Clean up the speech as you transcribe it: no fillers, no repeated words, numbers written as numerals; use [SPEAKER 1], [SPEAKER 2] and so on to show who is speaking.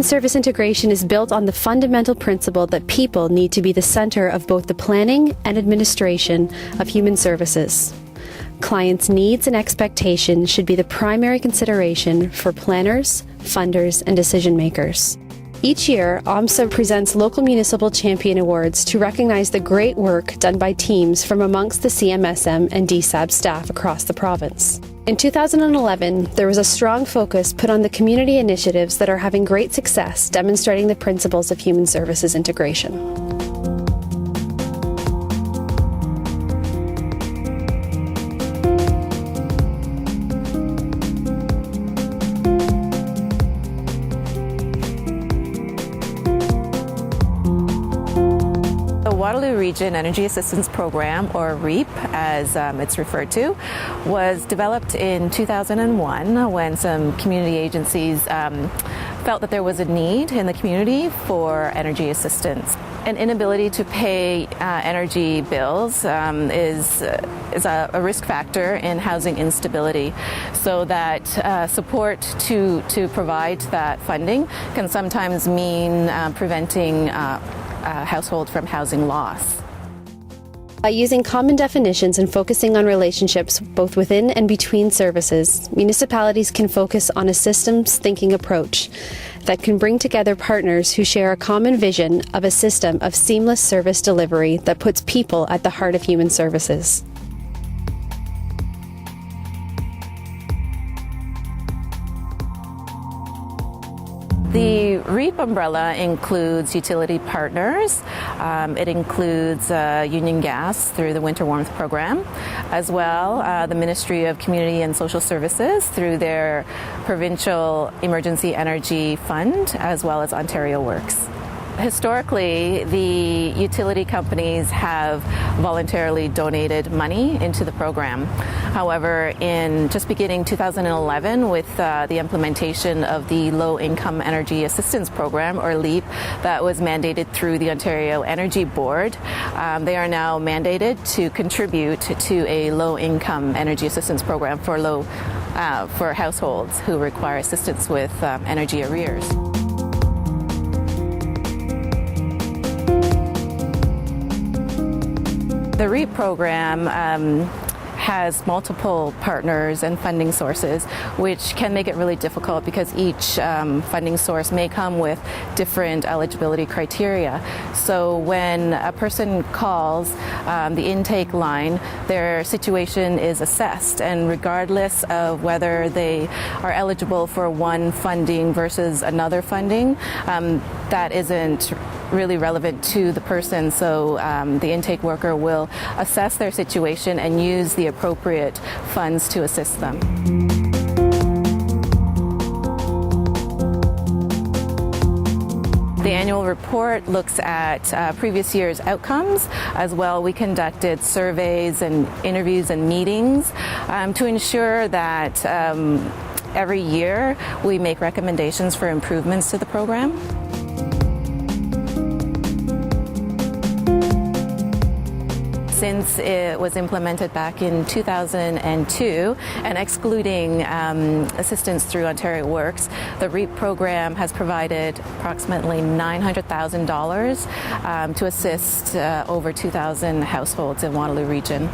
[SPEAKER 1] service integration is built on the fundamental principle that people need to be the center of both the planning and administration of human services. Clients' needs and expectations should be the primary consideration for planners, funders, and decision makers. Each year, OMSA presents local municipal champion awards to recognize the great work done by teams from amongst the CMSM and DSAB staff across the province. In 2011, there was a strong focus put on the community initiatives that are having great success demonstrating the principles of human services integration.
[SPEAKER 2] The Waterloo Region Energy Assistance Program, or REAP as it's referred to, was developed in 2001 when some community agencies felt that there was a need in the community for energy assistance. An inability to pay energy bills is a risk factor in housing instability, so that support to provide that funding can sometimes mean preventing household from housing loss.
[SPEAKER 1] By using common definitions and focusing on relationships both within and between services, municipalities can focus on a systems thinking approach that can bring together partners who share a common vision of a system of seamless service delivery that puts people at the heart of human services.
[SPEAKER 2] The REAP umbrella includes utility partners. It includes Union Gas through the Winter Warmth Program, as well the Ministry of Community and Social Services through their Provincial Emergency Energy Fund, as well as Ontario Works. Historically, the utility companies have voluntarily donated money into the program. However, in just beginning 2011 with the implementation of the Low Income Energy Assistance Program, or LEAP, that was mandated through the Ontario Energy Board, they are now mandated to contribute to a low income energy assistance program for households who require assistance with energy arrears. The REAP program has multiple partners and funding sources, which can make it really difficult because each funding source may come with different eligibility criteria. So when a person calls the intake line, their situation is assessed, and regardless of whether they are eligible for one funding versus another funding, that isn't really relevant to the person, so the intake worker will assess their situation and use the appropriate funds to assist them. The annual report looks at previous year's outcomes. As well, we conducted surveys and interviews and meetings to ensure that every year we make recommendations for improvements to the program. Since it was implemented back in 2002 and excluding assistance through Ontario Works, the REAP program has provided approximately $900,000 to assist over 2,000 households in Waterloo Region.